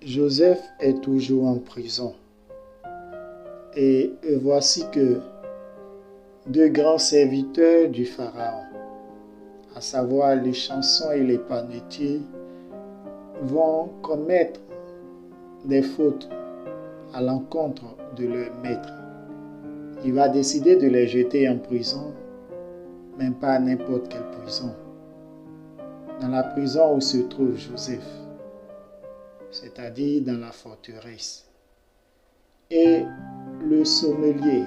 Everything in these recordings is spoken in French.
Joseph est toujours en prison. Et voici que deux grands serviteurs du Pharaon, à savoir les chansons et les panetiers, vont commettre des fautes à l'encontre de leur maître. Il va décider de les jeter en prison, même pas n'importe quelle prison. Dans la prison où se trouve Joseph, c'est-à-dire dans la forteresse. Et le sommelier,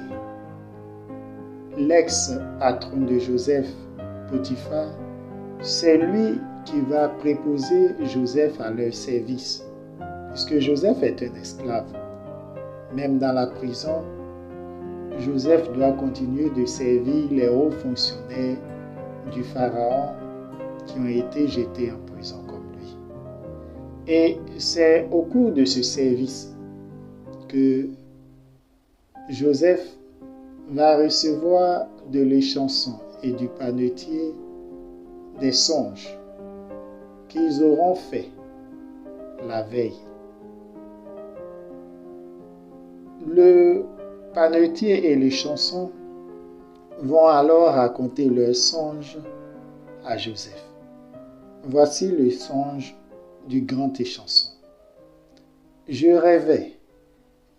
l'ex-patron de Joseph, Potiphar, c'est lui qui va préposer Joseph à leur service, puisque Joseph est un esclave. Même dans la prison, Joseph doit continuer de servir les hauts fonctionnaires du Pharaon qui ont été jetés en prison comme lui. Et c'est au cours de ce service que Joseph va recevoir de l'échanson et du panetier des songes qu'ils auront fait la veille. Le panetier et l'échanson vont alors raconter leurs songes à Joseph. Voici le songe du grand échanson. Je rêvais,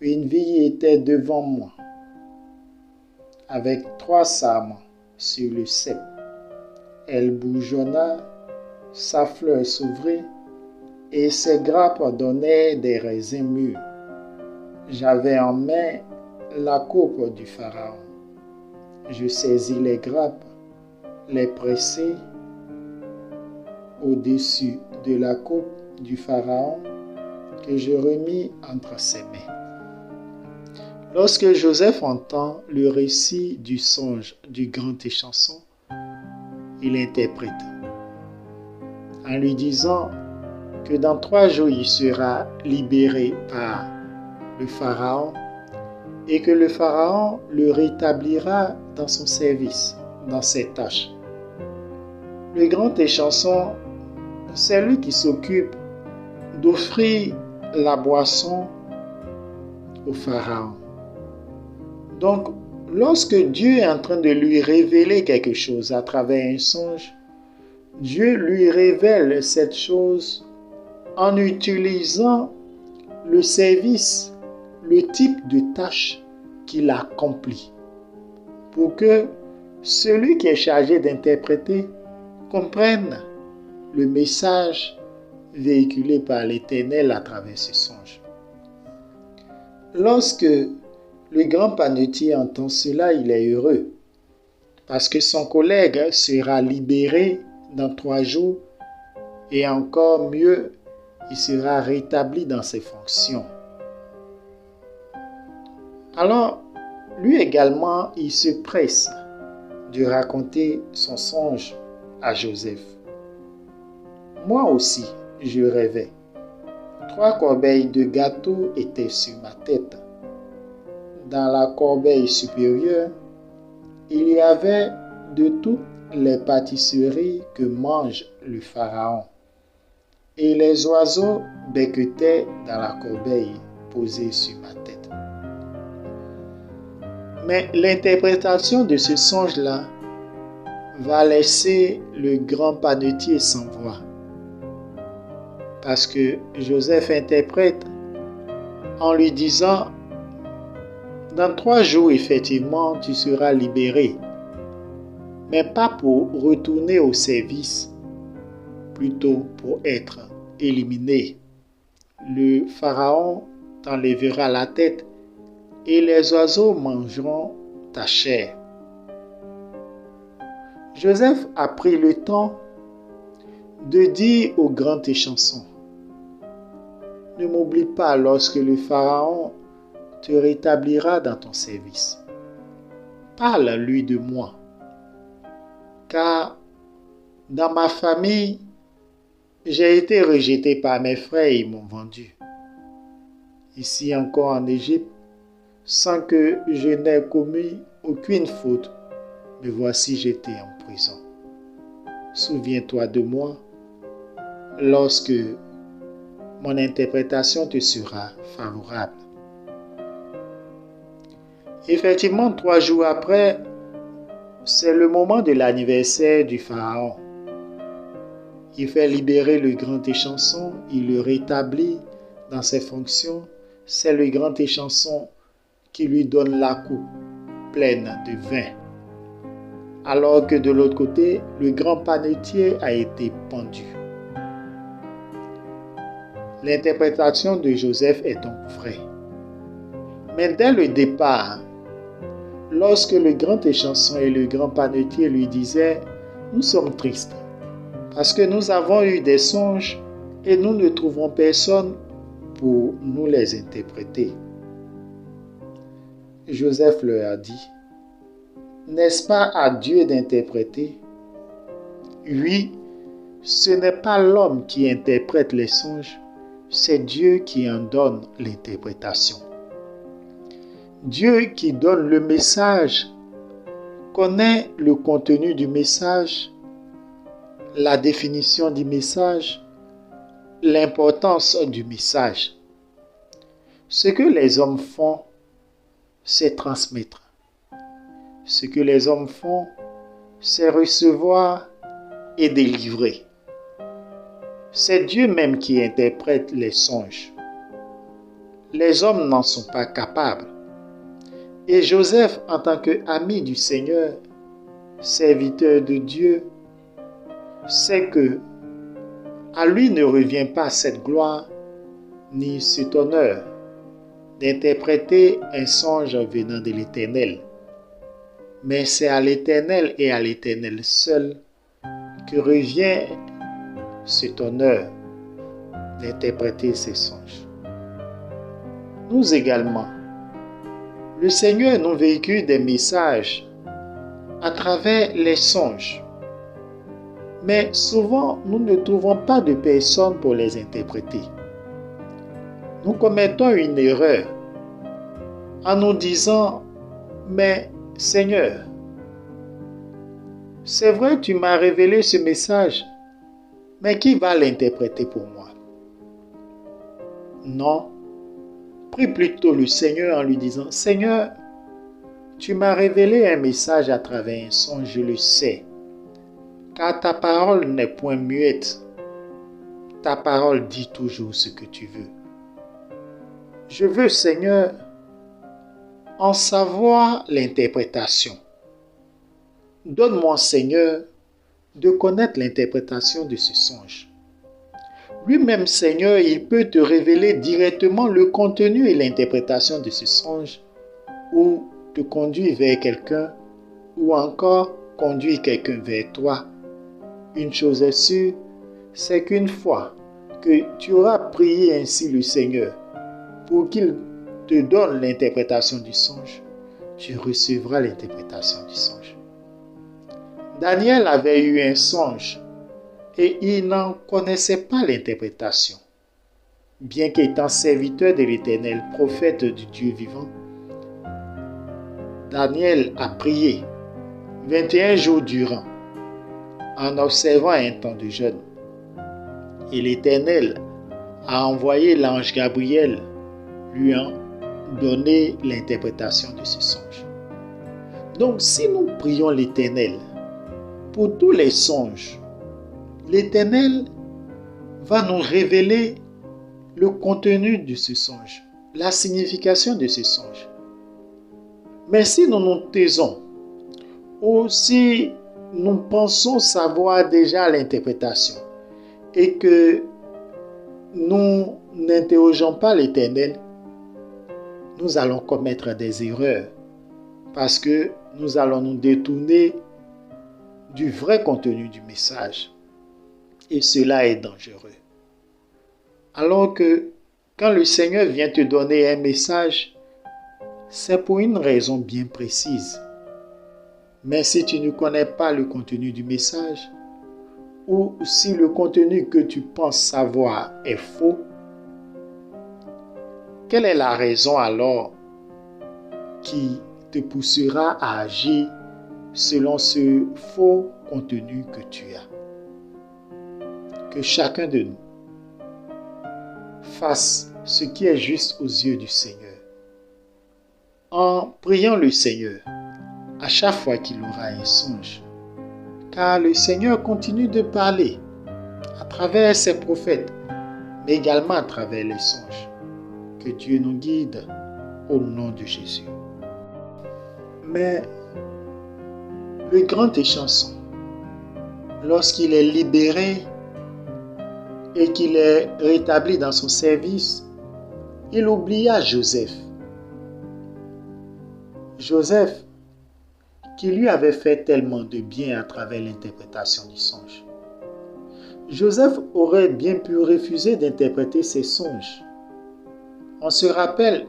une vie était devant moi, avec 3 sarments sur le cep. Elle bourgeonna, sa fleur s'ouvrit, et ses grappes donnaient des raisins mûrs. J'avais en main la coupe du Pharaon. Je saisis les grappes, les pressai au-dessus de la coupe du Pharaon que je remis entre ses mains. Lorsque Joseph entend le récit du songe du grand échanson, il interprète en lui disant que dans 3 jours il sera libéré par le Pharaon et que le Pharaon le rétablira dans son service, dans ses tâches. Le grand échanson, c'est lui qui s'occupe d'offrir la boisson au Pharaon. Donc, lorsque Dieu est en train de lui révéler quelque chose à travers un songe, Dieu lui révèle cette chose en utilisant le service, le type de tâche qu'il accomplit, pour que celui qui est chargé d'interpréter comprenne le message véhiculé par l'Éternel à travers ce songe. Lorsque le grand panetier entend cela, il est heureux, parce que son collègue sera libéré dans 3 jours et encore mieux, il sera rétabli dans ses fonctions. Alors, lui également, il se presse de raconter son songe à Joseph. Moi aussi, je rêvais. 3 corbeilles de gâteaux étaient sur ma tête. Dans la corbeille supérieure, il y avait de toutes les pâtisseries que mange le Pharaon. Et les oiseaux becquetaient dans la corbeille posée sur ma tête. Mais l'interprétation de ce songe-là va laisser le grand panetier sans voix. Parce que Joseph interprète en lui disant: dans 3 jours, effectivement, tu seras libéré, mais pas pour retourner au service, plutôt pour être éliminé. Le Pharaon t'enlèvera la tête et les oiseaux mangeront ta chair. Joseph a pris le temps de dire au grand échanson: ne m'oublie pas lorsque le Pharaon te rétablira dans ton service. Parle-lui de moi, car dans ma famille, j'ai été rejeté par mes frères et ils m'ont vendu. Ici encore en Égypte, sans que je n'ai commis aucune faute, me voici jeté en prison. Souviens-toi de moi lorsque mon interprétation te sera favorable. Effectivement, 3 jours après, c'est le moment de l'anniversaire du pharaon. Il fait libérer le grand échanson, il le rétablit dans ses fonctions. C'est le grand échanson qui lui donne la coupe pleine de vin. Alors que de l'autre côté, le grand panetier a été pendu. L'interprétation de Joseph est donc vraie. Mais dès le départ, lorsque le grand échanson et le grand panetier lui disaient « Nous sommes tristes parce que nous avons eu des songes et nous ne trouvons personne pour nous les interpréter. » Joseph leur a dit « N'est-ce pas à Dieu d'interpréter? Oui, ce n'est pas l'homme qui interprète les songes, c'est Dieu qui en donne l'interprétation. Dieu qui donne le message connaît le contenu du message, la définition du message, l'importance du message. Ce que les hommes font, c'est transmettre. Ce que les hommes font, c'est recevoir et délivrer. C'est Dieu même qui interprète les songes. Les hommes n'en sont pas capables. Et Joseph, en tant qu'ami du Seigneur, serviteur de Dieu, sait que à lui ne revient pas cette gloire ni cet honneur d'interpréter un songe venant de l'Éternel. Mais c'est à l'Éternel et à l'Éternel seul que revient cet honneur d'interpréter ces songes. Nous également, le Seigneur nous véhicule des messages à travers les songes. Mais souvent, nous ne trouvons pas de personnes pour les interpréter. Nous commettons une erreur en nous disant « Mais Seigneur, c'est vrai, tu m'as révélé ce message, mais qui va l'interpréter pour moi? » Non, prie plutôt le Seigneur en lui disant « Seigneur, tu m'as révélé un message à travers un songe, je le sais. Car ta parole n'est point muette. Ta parole dit toujours ce que tu veux. Je veux, Seigneur, en savoir l'interprétation. Donne-moi, Seigneur, de connaître l'interprétation de ce songe. Lui-même, Seigneur, il peut te révéler directement le contenu et l'interprétation de ce songe, ou te conduire vers quelqu'un, ou encore conduire quelqu'un vers toi. Une chose est sûre, c'est qu'une fois que tu auras prié ainsi le Seigneur pour qu'il te donne l'interprétation du songe, tu recevras l'interprétation du songe. Daniel avait eu un songe et il n'en connaissait pas l'interprétation. Bien qu'étant serviteur de l'Éternel, prophète du Dieu vivant, Daniel a prié 21 jours durant en observant un temps de jeûne. Et l'Éternel a envoyé l'ange Gabriel lui a donné l'interprétation de ce songe. Donc si nous prions l'Éternel pour tous les songes, l'Éternel va nous révéler le contenu de ce songe, la signification de ce songe. Mais si nous nous taisons, ou si nous pensons savoir déjà l'interprétation et que nous n'interrogeons pas l'Éternel, nous allons commettre des erreurs parce que nous allons nous détourner du vrai contenu du message et cela est dangereux. Alors que quand le Seigneur vient te donner un message, c'est pour une raison bien précise. Mais si tu ne connais pas le contenu du message, ou si le contenu que tu penses savoir est faux, quelle est la raison alors qui te poussera à agir selon ce faux contenu que tu as? Que chacun de nous fasse ce qui est juste aux yeux du Seigneur. En priant le Seigneur à chaque fois qu'il aura un songe, car le Seigneur continue de parler à travers ses prophètes, mais également à travers les songes. Que Dieu nous guide au nom de Jésus. Mais le grand échanson, lorsqu'il est libéré et qu'il est rétabli dans son service, il oublia Joseph. Joseph, qui lui avait fait tellement de bien à travers l'interprétation du songe. Joseph aurait bien pu refuser d'interpréter ses songes. On se rappelle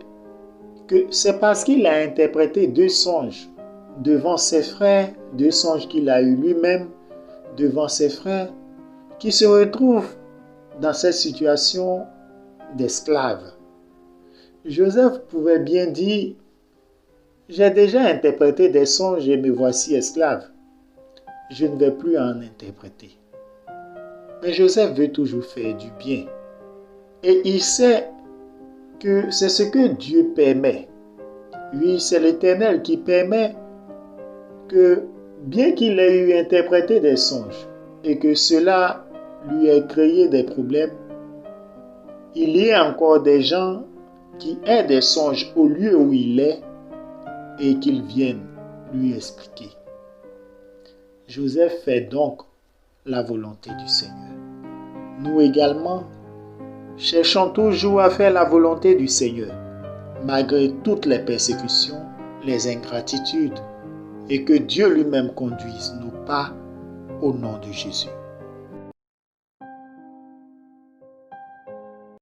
que c'est parce qu'il a interprété 2 songes devant ses frères, 2 songes qu'il a eus lui-même devant ses frères, qu'il se retrouve dans cette situation d'esclave. Joseph pouvait bien dire: j'ai déjà interprété des songes et me voici esclave. Je ne vais plus en interpréter. Mais Joseph veut toujours faire du bien. Et il sait que c'est ce que Dieu permet. Oui, c'est l'Éternel qui permet que, bien qu'il ait eu interprété des songes et que cela lui ait créé des problèmes, il y a encore des gens qui aient des songes au lieu où il est et qu'ils viennent lui expliquer. Joseph fait donc la volonté du Seigneur. Nous également, cherchons toujours à faire la volonté du Seigneur, malgré toutes les persécutions, les ingratitudes, et que Dieu lui-même conduise nos pas au nom de Jésus.